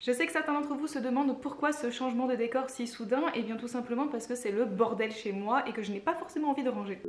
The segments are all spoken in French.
Je sais que certains d'entre vous se demandent pourquoi ce changement de décor si soudain, et bien tout simplement parce que c'est le bordel chez moi et que je n'ai pas forcément envie de ranger.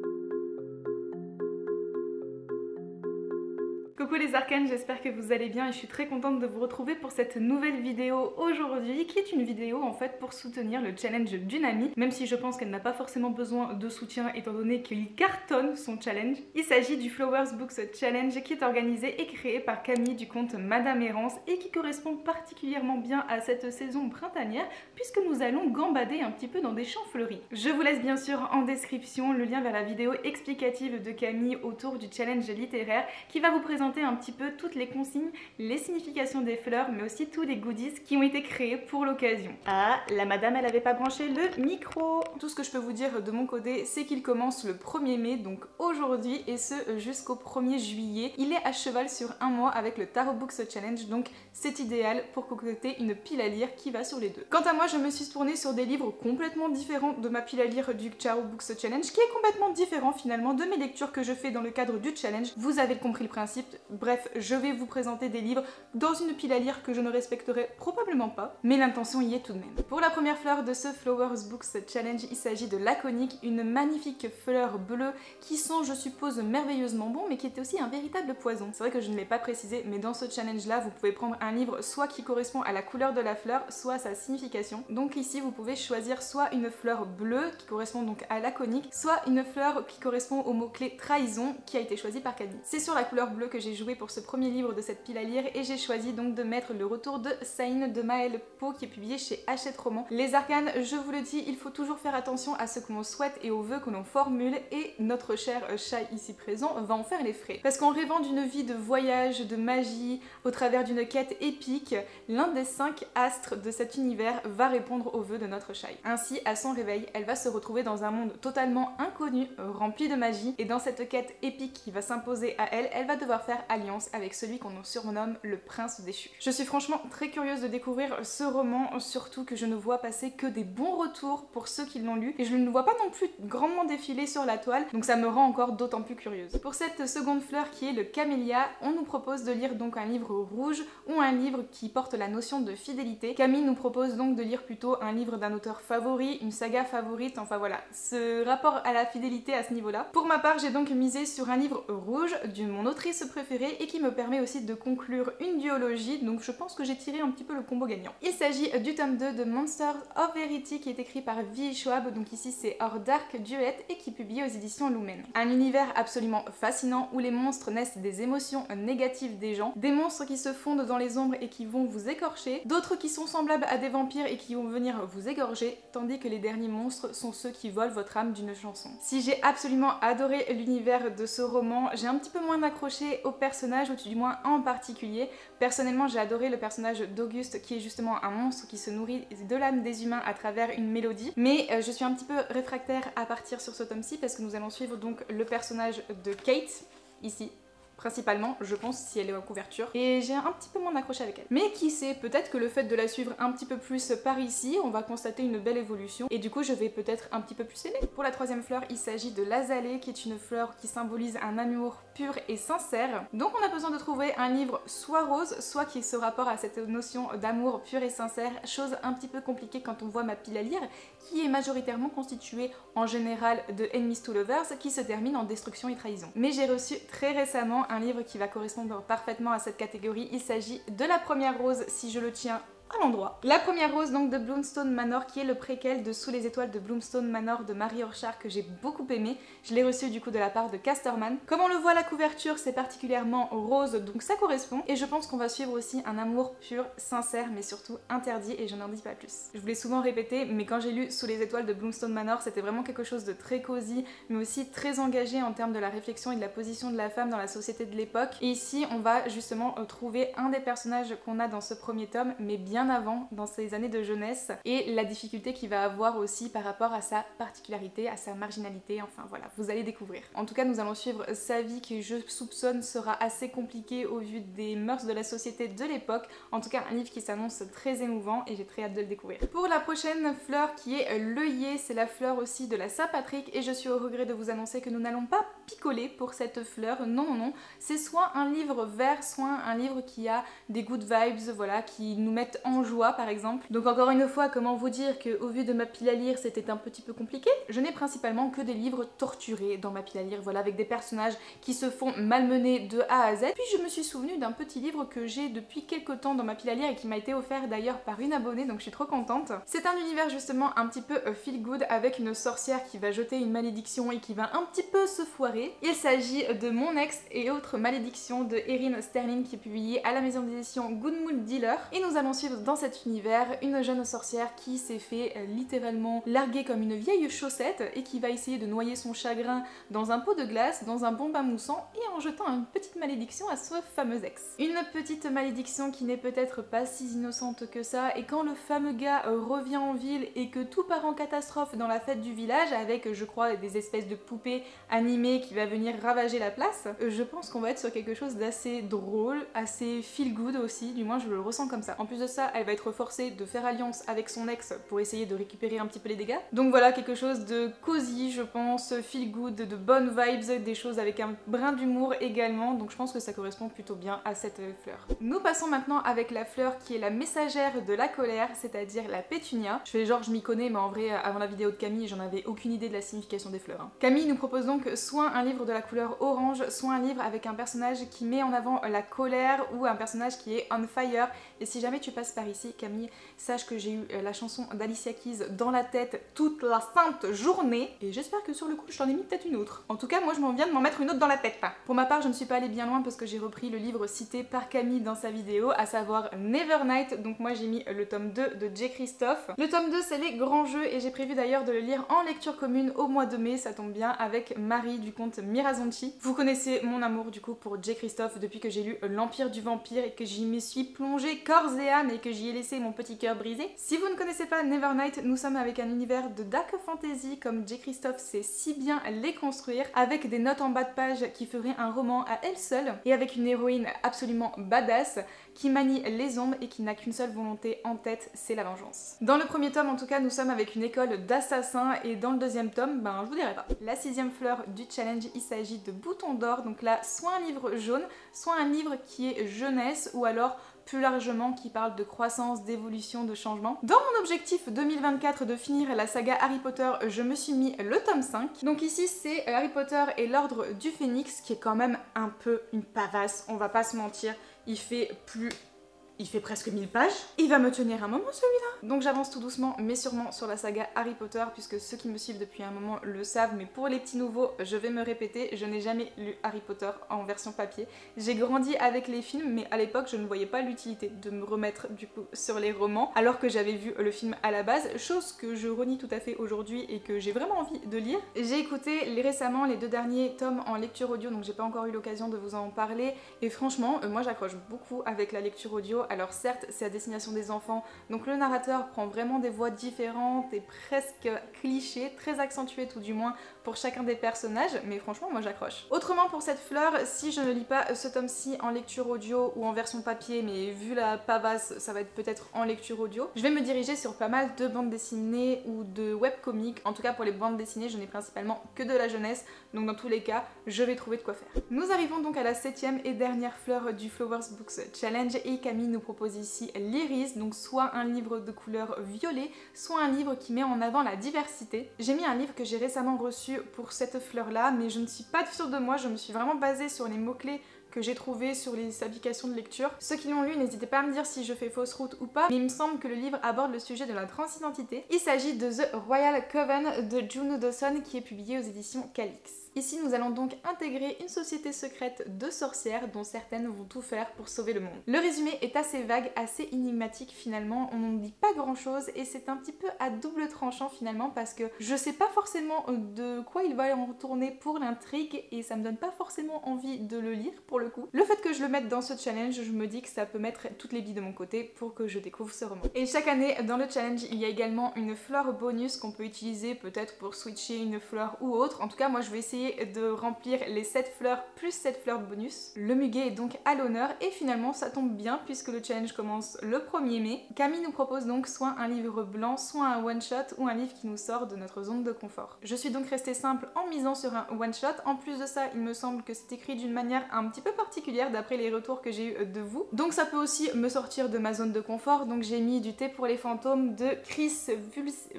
Coucou les arcanes, j'espère que vous allez bien et je suis très contente de vous retrouver pour cette nouvelle vidéo aujourd'hui qui est une vidéo en fait pour soutenir le challenge d'une amie, même si je pense qu'elle n'a pas forcément besoin de soutien étant donné qu'il cartonne son challenge. Il s'agit du Flowers Books Challenge qui est organisé et créé par Camille du compte Madame Errance et qui correspond particulièrement bien à cette saison printanière puisque nous allons gambader un petit peu dans des champs fleuris. Je vous laisse bien sûr en description le lien vers la vidéo explicative de Camille autour du challenge littéraire qui va vous présenter un petit peu toutes les consignes, les significations des fleurs, mais aussi tous les goodies qui ont été créés pour l'occasion. Ah, la madame, elle avait pas branché le micro. Tout ce que je peux vous dire de mon côté, c'est qu'il commence le 1er mai, donc aujourd'hui, et ce jusqu'au 1er juillet. Il est à cheval sur un mois avec le Tarot Books Challenge, donc c'est idéal pour concocter une pile à lire qui va sur les deux. Quant à moi, je me suis tournée sur des livres complètement différents de ma pile à lire du Tarot Books Challenge, qui est complètement différent finalement de mes lectures que je fais dans le cadre du challenge. Vous avez compris le principe. Bref, je vais vous présenter des livres dans une pile à lire que je ne respecterai probablement pas, mais l'intention y est tout de même. Pour la première fleur de ce Flowers Books Challenge, il s'agit de l'Aconique, une magnifique fleur bleue qui sent, je suppose, merveilleusement bon, mais qui était aussi un véritable poison. C'est vrai que je ne l'ai pas précisé, mais dans ce challenge-là, vous pouvez prendre un livre soit qui correspond à la couleur de la fleur, soit à sa signification. Donc ici, vous pouvez choisir soit une fleur bleue, qui correspond donc à l'Aconique, soit une fleur qui correspond au mot-clé trahison, qui a été choisi par Camille. C'est sur la couleur bleue que j'ai joué pour ce premier livre de cette pile à lire et j'ai choisi donc de mettre Le Retour de Saïn de Maëlle Pau qui est publié chez Hachette Roman. Les arcanes, je vous le dis, il faut toujours faire attention à ce que l'on souhaite et aux vœux que l'on formule et notre cher chat ici présent va en faire les frais. Parce qu'en rêvant d'une vie de voyage, de magie, au travers d'une quête épique, l'un des 5 astres de cet univers va répondre aux vœux de notre chat. Ainsi, à son réveil, elle va se retrouver dans un monde totalement inconnu, rempli de magie et dans cette quête épique qui va s'imposer à elle, elle va devoir faire alliance avec celui qu'on surnomme le prince déchu. Je suis franchement très curieuse de découvrir ce roman, surtout que je ne vois passer que des bons retours pour ceux qui l'ont lu et je ne le vois pas non plus grandement défiler sur la toile, donc ça me rend encore d'autant plus curieuse. Pour cette seconde fleur qui est le camélia, on nous propose de lire donc un livre rouge ou un livre qui porte la notion de fidélité. Camille nous propose donc de lire plutôt un livre d'un auteur favori, une saga favorite, enfin voilà, ce rapport à la fidélité à ce niveau-là. Pour ma part, j'ai donc misé sur un livre rouge de mon autrice préférée et qui me permet aussi de conclure une duologie, donc je pense que j'ai tiré un petit peu le combo gagnant. Il s'agit du tome 2 de Monsters of Verity qui est écrit par V. Schwab, donc ici c'est Our Dark Duet et qui est publié aux éditions Lumen. Un univers absolument fascinant où les monstres naissent des émotions négatives des gens, des monstres qui se fondent dans les ombres et qui vont vous écorcher, d'autres qui sont semblables à des vampires et qui vont venir vous égorger, tandis que les derniers monstres sont ceux qui volent votre âme d'une chanson. Si j'ai absolument adoré l'univers de ce roman, j'ai un petit peu moins accroché au personnage, ou du moins en particulier. Personnellement, j'ai adoré le personnage d'Auguste qui est justement un monstre qui se nourrit de l'âme des humains à travers une mélodie, mais je suis un petit peu réfractaire à partir sur ce tome-ci parce que nous allons suivre donc le personnage de Kate, ici, principalement, je pense, si elle est en couverture, et j'ai un petit peu moins accroché avec elle. Mais qui sait, peut-être que le fait de la suivre un petit peu plus par ici, on va constater une belle évolution, et du coup je vais peut-être un petit peu plus aimer. Pour la troisième fleur, il s'agit de l'azalée, qui est une fleur qui symbolise un amour pur et sincère. Donc on a besoin de trouver un livre soit rose, soit qui se rapporte à cette notion d'amour pur et sincère, chose un petit peu compliquée quand on voit ma pile à lire, qui est majoritairement constituée en général de Enemies to Lovers, qui se termine en destruction et trahison. Mais j'ai reçu très récemment un livre qui va correspondre parfaitement à cette catégorie. Il s'agit de La Première Rose, si je le tiens à l'endroit. La Première Rose donc de Bloomstone Manor qui est le préquel de Sous les étoiles de Bloomstone Manor de Marie Orchard que j'ai beaucoup aimé. Je l'ai reçu du coup de la part de Casterman. Comme on le voit à la couverture, c'est particulièrement rose donc ça correspond et je pense qu'on va suivre aussi un amour pur, sincère mais surtout interdit et je n'en dis pas plus. Je vous l'ai souvent répété mais quand j'ai lu Sous les étoiles de Bloomstone Manor c'était vraiment quelque chose de très cosy mais aussi très engagé en termes de la réflexion et de la position de la femme dans la société de l'époque et ici on va justement trouver un des personnages qu'on a dans ce premier tome mais bien avant, dans ses années de jeunesse, et la difficulté qu'il va avoir aussi par rapport à sa particularité, à sa marginalité, enfin voilà, vous allez découvrir. En tout cas, nous allons suivre sa vie qui, je soupçonne, sera assez compliquée au vu des mœurs de la société de l'époque. En tout cas, un livre qui s'annonce très émouvant et j'ai très hâte de le découvrir. Pour la prochaine fleur qui est l'œillet, c'est la fleur aussi de la Saint-Patrick et je suis au regret de vous annoncer que nous n'allons pas picoler pour cette fleur, non non non, c'est soit un livre vert, soit un livre qui a des good vibes, voilà, qui nous mettent en joie par exemple. Donc encore une fois, comment vous dire qu'au vu de ma pile à lire c'était un petit peu compliqué. Je n'ai principalement que des livres torturés dans ma pile à lire, voilà, avec des personnages qui se font malmener de A à Z. Puis je me suis souvenu d'un petit livre que j'ai depuis quelques temps dans ma pile à lire et qui m'a été offert d'ailleurs par une abonnée, donc je suis trop contente. C'est un univers justement un petit peu feel good avec une sorcière qui va jeter une malédiction et qui va un petit peu se foirer. Il s'agit de Mon ex et autres malédictions de Erin Sterling qui est publié à la maison d'édition Good Mood Dealer. Et nous allons suivre dans cet univers une jeune sorcière qui s'est fait littéralement larguer comme une vieille chaussette et qui va essayer de noyer son chagrin dans un pot de glace, dans un bonbon moussant et en jetant une petite malédiction à ce fameux ex. Une petite malédiction qui n'est peut-être pas si innocente que ça, et quand le fameux gars revient en ville et que tout part en catastrophe dans la fête du village avec, je crois, des espèces de poupées animées qui va venir ravager la place, je pense qu'on va être sur quelque chose d'assez drôle, assez feel good aussi, du moins je le ressens comme ça. En plus de ça, elle va être forcée de faire alliance avec son ex pour essayer de récupérer un petit peu les dégâts. Donc voilà, quelque chose de cosy, je pense, feel good, de bonnes vibes, des choses avec un brin d'humour également, donc je pense que ça correspond plutôt bien à cette fleur. Nous passons maintenant avec la fleur qui est la messagère de la colère, c'est-à-dire la pétunia. Je fais genre je m'y connais, mais en vrai avant la vidéo de Camille j'en avais aucune idée de la signification des fleurs. Camille nous propose donc soit un livre de la couleur orange, soit un livre avec un personnage qui met en avant la colère ou un personnage qui est on fire. Et si jamais tu passes par ici Camille, sache que j'ai eu la chanson d'Alicia Keys dans la tête toute la sainte journée et j'espère que sur le coup je t'en ai mis peut-être une autre. En tout cas moi je m'en viens de m'en mettre une autre dans la tête. Pour ma part je ne suis pas allée bien loin parce que j'ai repris le livre cité par Camille dans sa vidéo, à savoir Nevernight. Donc moi j'ai mis le tome 2 de J. Christophe. Le tome 2 c'est les grands jeux et j'ai prévu d'ailleurs de le lire en lecture commune au mois de mai, ça tombe bien, avec Marie du conte Mirazonchi. Vous connaissez mon amour du coup pour J. Christophe depuis que j'ai lu L'Empire du Vampire et que j'y me suis plongée corps et âme et que j'y ai laissé mon petit cœur brisé. Si vous ne connaissez pas Nevernight, nous sommes avec un univers de dark fantasy comme J. Christophe sait si bien les construire, avec des notes en bas de page qui feraient un roman à elle seule et avec une héroïne absolument badass qui manie les ombres et qui n'a qu'une seule volonté en tête, c'est la vengeance. Dans le premier tome en tout cas nous sommes avec une école d'assassins et dans le deuxième tome, ben je vous dirai pas. La 6e fleur du challenge, il s'agit de Bouton d'or, donc là soit un livre jaune, soit un livre qui est jeunesse ou alors plus largement qui parle de croissance, d'évolution, de changement. Dans mon objectif 2024 de finir la saga Harry Potter, je me suis mis le tome 5. Donc ici c'est Harry Potter et l'Ordre du Phénix qui est quand même un peu une pavasse, on va pas se mentir. Il fait presque 1000 pages. Il va me tenir un moment celui-là. Donc j'avance tout doucement mais sûrement sur la saga Harry Potter puisque ceux qui me suivent depuis un moment le savent, mais pour les petits nouveaux, je vais me répéter, je n'ai jamais lu Harry Potter en version papier. J'ai grandi avec les films mais à l'époque je ne voyais pas l'utilité de me remettre du coup sur les romans alors que j'avais vu le film à la base, chose que je renie tout à fait aujourd'hui et que j'ai vraiment envie de lire. J'ai écouté récemment les 2 derniers tomes en lecture audio, donc j'ai pas encore eu l'occasion de vous en parler et franchement moi j'accroche beaucoup avec la lecture audio. Alors certes c'est à destination des enfants, donc le narrateur prend vraiment des voix différentes et presque clichés, très accentuées tout du moins pour chacun des personnages, mais franchement moi j'accroche. Autrement pour cette fleur, si je ne lis pas ce tome-ci en lecture audio ou en version papier, mais vu la pavasse ça va être peut-être en lecture audio, je vais me diriger sur pas mal de bandes dessinées ou de webcomics. En tout cas pour les bandes dessinées je n'ai principalement que de la jeunesse, donc dans tous les cas je vais trouver de quoi faire. Nous arrivons donc à la 7e et dernière fleur du Flowers Books Challenge et Camille nous propose ici l'Iris, donc soit un livre de couleur violet, soit un livre qui met en avant la diversité. J'ai mis un livre que j'ai récemment reçu pour cette fleur là, mais je ne suis pas sûre de moi, je me suis vraiment basée sur les mots-clés que j'ai trouvé sur les applications de lecture. Ceux qui l'ont lu, n'hésitez pas à me dire si je fais fausse route ou pas, mais il me semble que le livre aborde le sujet de la transidentité. Il s'agit de The Royal Coven de Juno Dawson qui est publié aux éditions Calix. Ici nous allons donc intégrer une société secrète de sorcières dont certaines vont tout faire pour sauver le monde. Le résumé est assez vague, assez énigmatique finalement, on n'en dit pas grand chose et c'est un petit peu à double tranchant finalement parce que je sais pas forcément de quoi il va en retourner pour l'intrigue et ça me donne pas forcément envie de le lire pour le coup. Le fait que je le mette dans ce challenge, je me dis que ça peut mettre toutes les billes de mon côté pour que je découvre ce roman. Et chaque année dans le challenge il y a également une fleur bonus qu'on peut utiliser peut-être pour switcher une fleur ou autre. En tout cas moi je vais essayer essayer de remplir les 7 fleurs plus 7 fleurs bonus. Le muguet est donc à l'honneur et finalement ça tombe bien puisque le challenge commence le 1er mai. Camille nous propose donc soit un livre blanc, soit un one-shot ou un livre qui nous sort de notre zone de confort. Je suis donc restée simple en misant sur un one-shot. En plus de ça, il me semble que c'est écrit d'une manière un petit peu particulière d'après les retours que j'ai eu de vous. Donc ça peut aussi me sortir de ma zone de confort. Donc j'ai mis du thé pour les fantômes de Chris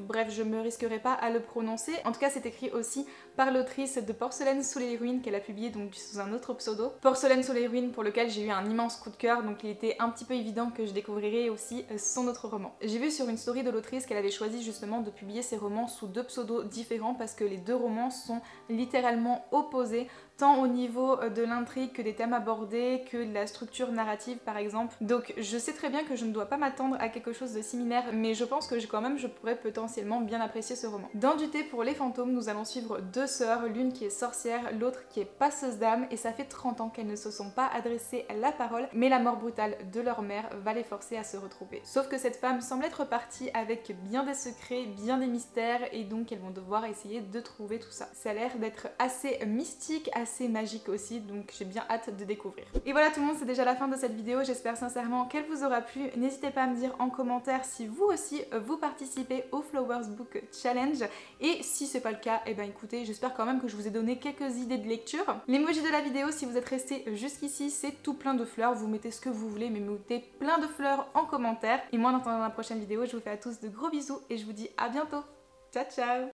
bref, je me risquerai pas à le prononcer. En tout cas, c'est écrit aussi par l'autrice de Porcelaine sous les ruines qu'elle a publié donc sous un autre pseudo. Porcelaine sous les ruines pour lequel j'ai eu un immense coup de cœur, donc il était un petit peu évident que je découvrirais aussi son autre roman. J'ai vu sur une story de l'autrice qu'elle avait choisi justement de publier ses romans sous 2 pseudos différents parce que les 2 romans sont littéralement opposés, tant au niveau de l'intrigue que des thèmes abordés, que de la structure narrative par exemple. Donc je sais très bien que je ne dois pas m'attendre à quelque chose de similaire, mais je pense que quand même je pourrais potentiellement bien apprécier ce roman. Dans du thé pour les fantômes, nous allons suivre 2 sœurs, l'une qui est sorcière, l'autre qui est passeuse d'âme, et ça fait 30 ans qu'elles ne se sont pas adressées la parole, mais la mort brutale de leur mère va les forcer à se retrouver. Sauf que cette femme semble être partie avec bien des secrets, bien des mystères, et donc elles vont devoir essayer de trouver tout ça. Ça a l'air d'être assez mystique, assez magique aussi, donc j'ai bien hâte de découvrir. Et voilà tout le monde, c'est déjà la fin de cette vidéo, j'espère sincèrement qu'elle vous aura plu. N'hésitez pas à me dire en commentaire si vous aussi vous participez au Flowers Book Challenge, et si c'est pas le cas, et ben écoutez, j'espère quand même que je vous ai donné quelques idées de lecture. L'emoji de la vidéo, si vous êtes resté jusqu'ici, c'est tout plein de fleurs, vous mettez ce que vous voulez, mais mettez plein de fleurs en commentaire. Et moi en attendant la prochaine vidéo, je vous fais à tous de gros bisous et je vous dis à bientôt. Ciao ciao.